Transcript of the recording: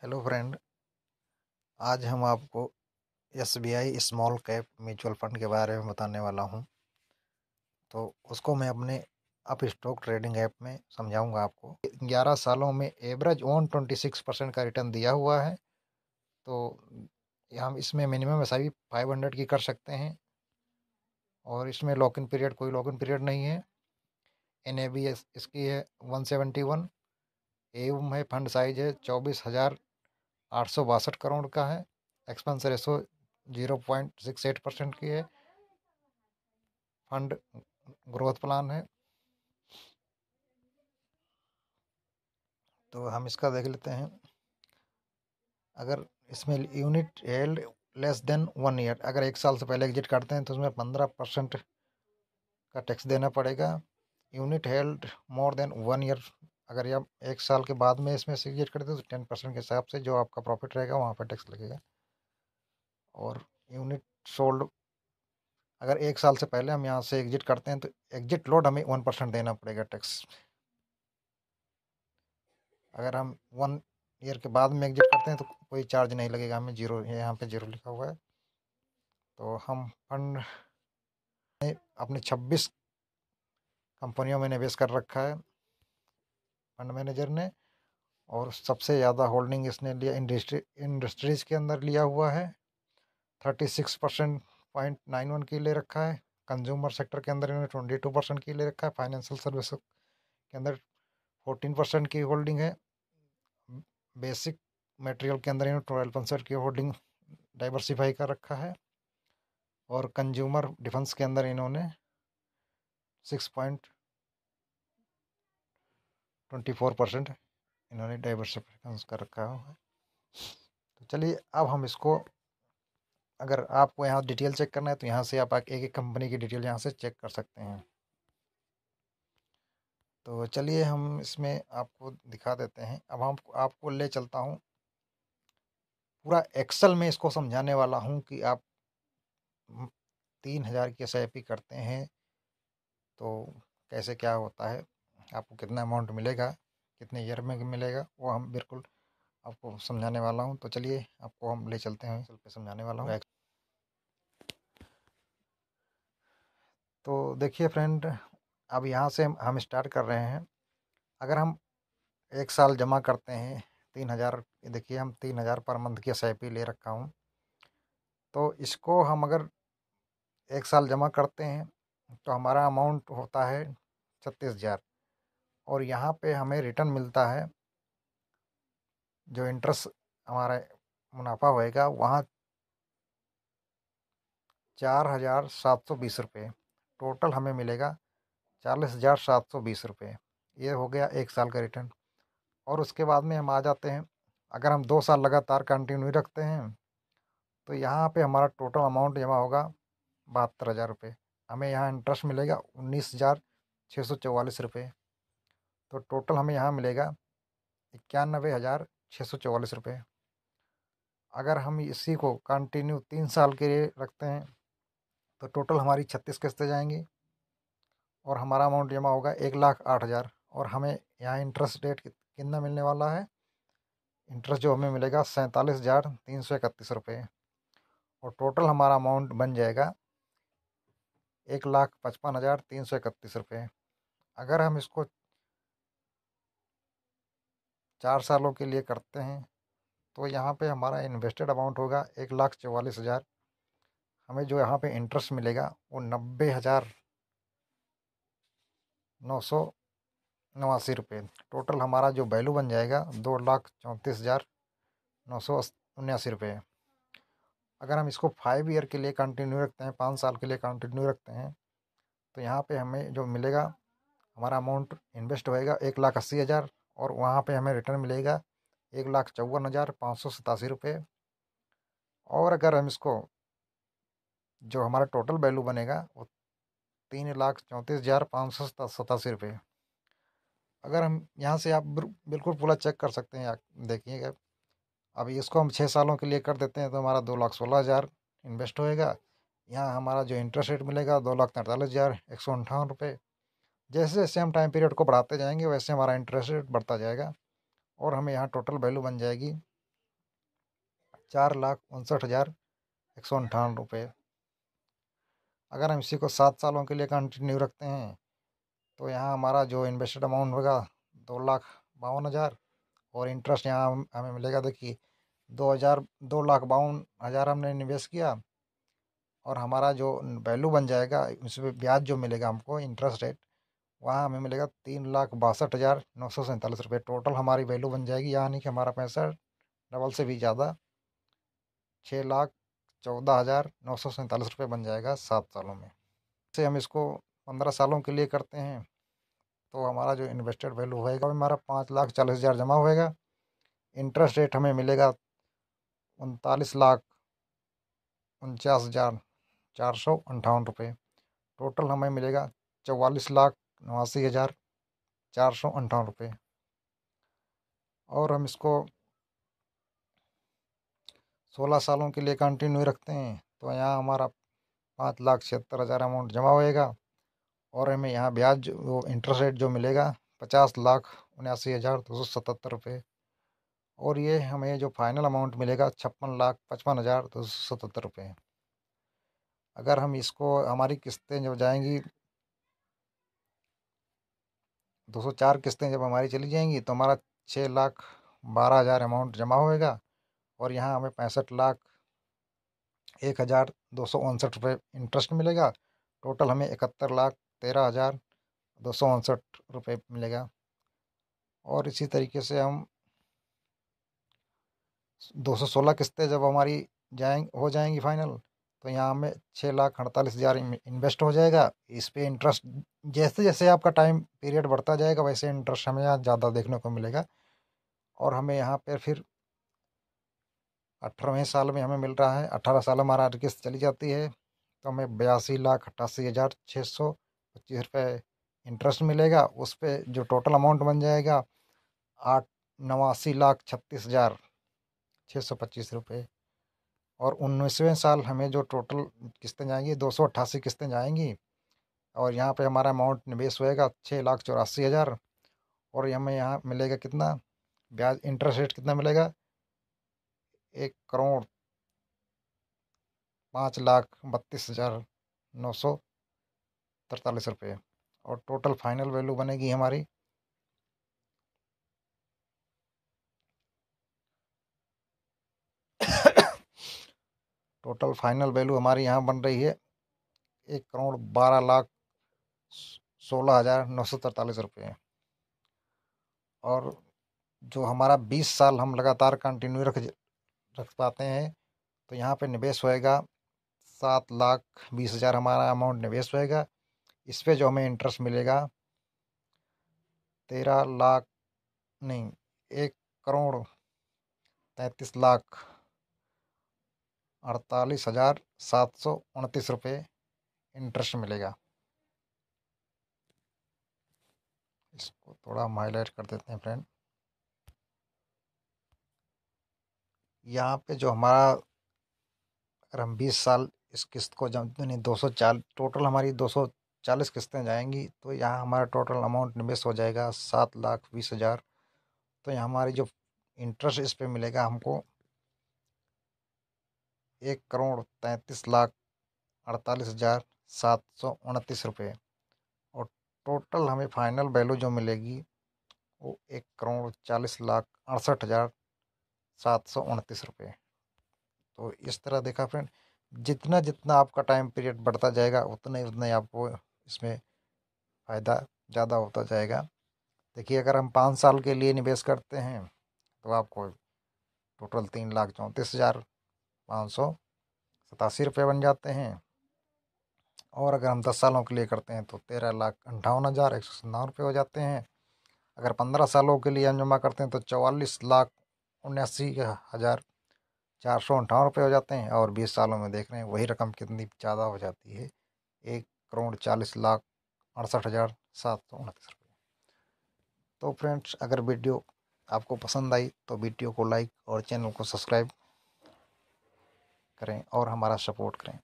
Hello friend. आज हम आपको SBI small cap mutual fund के बारे में बताने वाला हूं। तो उसको मैं अपने अप स्टॉक ट्रेडिंग ऐप में समझाऊंगा आपको। 11 सालों में एवरेज 126% का रिटर्न दिया हुआ है। तो हम इसमें मिनिमम एसआईपी 500 की कर सकते हैं और इसमें लॉक इन पीरियड कोई लॉक इन पीरियड नहीं है। एनएवी इसकी है 171। एम है फंड साइज है 24,862 करोड़ का है। एक्सपेंस रेशो 0.68% की है। फंड ग्रोथ प्लान है। तो हम इसका देख लेते हैं। अगर इसमें unit held less than 1 year, अगर 1 साल से पहले एग्जिट करते हैं तो उसमें 15% का टैक्स देना पड़ेगा। Unit held more than 1 year, अगर ये 1 साल के बाद में इसमें से एग्जिट करते हैं तो 10% के हिसाब से जो आपका प्रॉफिट रहेगा वहाँ पर टैक्स लगेगा। और यूनिट सोल्ड, अगर 1 साल से पहले हम यहाँ से एग्जिट करते हैं तो एग्जिट लोड हमें 1% देना पड़ेगा टैक्स। अगर हम 1 ईयर के बाद में एग्जिट करते हैं तो कोई चार्ज नहीं लगेगा हमें, जीरो, यहाँ पे जीरो लिखा हुआ है। तो हम फंड अपने 26 कंपनियों में निवेश कर रखा है फंड मैनेजर ने। और सबसे ज़्यादा होल्डिंग इसने लिया इंडस्ट्रीज़ के अंदर लिया हुआ है। 36% 91 की ले रखा है। कंज्यूमर सेक्टर के अंदर इन्होंने 22% की ले रखा है। फाइनेंशियल सर्विस के अंदर 14% की होल्डिंग है। बेसिक मटेरियल के अंदर इन्होंने 12% की होल्डिंग डाइवर्सिफाई कर रखा है। और कंज्यूमर डिफेंस के अंदर इन्होंने 6.24% इन्होंने डाइवर्सिफाई कर रखा है। तो चलिए अब हम इसको, अगर आपको यहाँ डिटेल चेक करना है तो यहाँ से आप एक एक कंपनी की डिटेल यहाँ से चेक कर सकते हैं। तो चलिए हम इसमें आपको दिखा देते हैं। अब हम आपको ले चलता हूँ, पूरा एक्सेल में इसको समझाने वाला हूँ कि आप 3,000 की एसआईपी करते हैं तो कैसे क्या होता है, आपको कितना अमाउंट मिलेगा, कितने ईयर में मिलेगा, वो हम बिल्कुल आपको समझाने वाला हूँ। तो चलिए आपको हम ले चलते हैं, पे समझाने वाला हूँ। तो देखिए फ्रेंड, अब यहाँ से हम स्टार्ट कर रहे हैं। अगर हम 1 साल जमा करते हैं 3,000, देखिए हम 3,000 पर मंथ की एसआईपी ले रखा हूँ। तो इसको हम अगर 1 साल जमा करते हैं तो हमारा अमाउंट होता है 36,000। और यहाँ पे हमें रिटर्न मिलता है, जो इंटरेस्ट हमारा मुनाफा होएगा वहाँ 4,720 रुपये। टोटल हमें मिलेगा 40,720 रुपये। ये हो गया 1 साल का रिटर्न। और उसके बाद में हम आ जाते हैं, अगर हम 2 साल लगातार कंटिन्यू रखते हैं तो यहाँ पे हमारा टोटल अमाउंट जमा होगा 72,000 रुपये। हमें यहाँ इंटरेस्ट मिलेगा 19,644 रुपये। तो टोटल हमें यहाँ मिलेगा 91,644 रुपये। अगर हम इसी को कंटिन्यू 3 साल के लिए रखते हैं तो टोटल हमारी 36 किस्तें जाएंगी और हमारा अमाउंट जमा होगा 1,08,000। और हमें यहाँ इंटरेस्ट रेट कितना मिलने वाला है, इंटरेस्ट जो हमें मिलेगा 47,331 रुपये। और टोटल हमारा अमाउंट बन जाएगा 1,55,331 रुपये। अगर हम इसको 4 सालों के लिए करते हैं तो यहाँ पे हमारा इन्वेस्टेड अमाउंट होगा 1,44,000। हमें जो यहाँ पे इंटरेस्ट मिलेगा वो 90,989 रुपये। टोटल हमारा जो वैल्यू बन जाएगा 2,34,979 रुपये। अगर हम इसको 5 ईयर के लिए कंटिन्यू रखते हैं, 5 साल के लिए कंटिन्यू रखते हैं, तो यहाँ पे हमें जो मिलेगा, हमारा अमाउंट इन्वेस्ट होएगा 1,80,000 और वहाँ पे हमें रिटर्न मिलेगा 1,54,587 रुपये। और अगर हम इसको, जो हमारा टोटल वैल्यू बनेगा वो 3,34,587 रुपये। अगर हम यहाँ से आप बिल्कुल पूरा चेक कर सकते हैं, देखिएगा। अभी इसको हम 6 सालों के लिए कर देते हैं तो हमारा 2,16,000 इन्वेस्ट होएगा। यहाँ हमारा जो इंटरेस्ट रेट मिलेगा 2,43,158 रुपये। जैसे जैसे हम टाइम पीरियड को बढ़ाते जाएंगे वैसे हमारा इंटरेस्ट रेट बढ़ता जाएगा और हमें यहाँ टोटल वैल्यू बन जाएगी 4,59,158 रुपये। अगर हम इसी को 7 सालों के लिए कंटिन्यू रखते हैं तो यहाँ हमारा जो इन्वेस्टेड अमाउंट होगा 2,52,000, और इंटरेस्ट यहाँ हमें मिलेगा। देखिए 2,52,000 हमने निवेश किया, और हमारा जो वैल्यू बन जाएगा उसमें ब्याज जो मिलेगा हमको, इंटरेस्ट रेट, वहाँ हमें मिलेगा 3,62,947 रुपये। टोटल हमारी वैल्यू बन जाएगी, यानी कि हमारा पैसा डबल से भी ज़्यादा 6,14,947 रुपये बन जाएगा 7 सालों में। से हम इसको 15 सालों के लिए करते हैं तो हमारा जो इन्वेस्टेड वैल्यू होएगा हमारा 5,40,000 जमा होएगा। इंटरेस्ट रेट हमें मिलेगा 39,49,458 रुपये। टोटल हमें मिलेगा 44,89,458 रुपये। और हम इसको 16 सालों के लिए कंटिन्यू रखते हैं तो यहाँ हमारा 5,76,000 अमाउंट जमा होएगा, और हमें यहाँ ब्याज जो इंटरेस्ट रेट जो मिलेगा 50,79,277 रुपये। और ये हमें जो फाइनल अमाउंट मिलेगा 56,55,277 रुपये। अगर हम इसको, हमारी किस्तें जब जाएंगी 204 किस्तें जब हमारी चली जाएंगी तो हमारा 6,12,000 अमाउंट जमा होएगा, और यहाँ हमें 65,01,259 रुपये इंटरेस्ट मिलेगा। टोटल हमें 71,13,259 रुपये मिलेगा। और इसी तरीके से हम 216 किस्तें जब हमारी हो जाएंगी फाइनल, तो यहाँ हमें 6,48,000 इन्वेस्ट हो जाएगा। इस पे इंटरेस्ट जैसे जैसे आपका टाइम पीरियड बढ़ता जाएगा वैसे इंटरेस्ट हमें यहाँ ज़्यादा देखने को मिलेगा। और हमें यहाँ पे फिर 18वें साल में हमें मिल रहा है, 18 साल हमारा किस्त चली जाती है तो हमें 82,88,625 रुपये इंटरेस्ट मिलेगा। उस पर जो टोटल अमाउंट बन जाएगा 89,36,625 रुपये। और 19वें साल हमें जो टोटल किस्तें जाएंगी 288 किस्तें जाएंगी, और यहाँ पे हमारा अमाउंट निवेश होएगा 6,84,000। और हमें यहाँ मिलेगा कितना ब्याज, इंटरेस्ट रेट कितना मिलेगा, 1,32,32,943 रुपये। और टोटल फाइनल वैल्यू बनेगी हमारी टोटल फाइनल वैल्यू हमारी यहाँ बन रही है 1,12,16,943 रुपये। और जो हमारा 20 साल हम लगातार कंटिन्यू रख पाते हैं तो यहाँ पे निवेश होएगा 7,20,000 हमारा अमाउंट निवेश होएगा। इस पे जो हमें इंटरेस्ट मिलेगा 13 लाख नहीं 1,33,48,729 रुपये इंटरेस्ट मिलेगा। इसको थोड़ा हम हाईलाइट कर देते हैं फ्रेंड। यहाँ पे जो हमारा, अगर हम 20 साल इस किस्त को जब 240 टोटल हमारी 240 किस्तें जाएंगी तो यहाँ हमारा टोटल अमाउंट निवेश हो जाएगा 7,20,000। तो यहाँ हमारी जो इंटरेस्ट इस पे मिलेगा हमको 1,33,48,729 रुपये। और टोटल हमें फाइनल वैल्यू जो मिलेगी वो 1,40,68,729 रुपये। तो इस तरह देखा फ्रेंड, जितना जितना आपका टाइम पीरियड बढ़ता जाएगा उतना ही आपको इसमें फ़ायदा ज़्यादा होता जाएगा। देखिए अगर हम 5 साल के लिए निवेश करते हैं तो आपको टोटल 3,34,587 रुपये बन जाते हैं। और अगर हम 10 सालों के लिए करते हैं तो 13,58,197 रुपये हो जाते हैं। अगर 15 सालों के लिए हम जमा करते हैं तो 44,79,458 रुपये हो जाते हैं। और 20 सालों में देख रहे हैं वही रकम कितनी ज़्यादा हो जाती है, 1,40,68,729 रुपये। तो फ्रेंड्स, अगर वीडियो आपको पसंद आई तो वीडियो को लाइक और चैनल को सब्सक्राइब करें और हमारा सपोर्ट करें।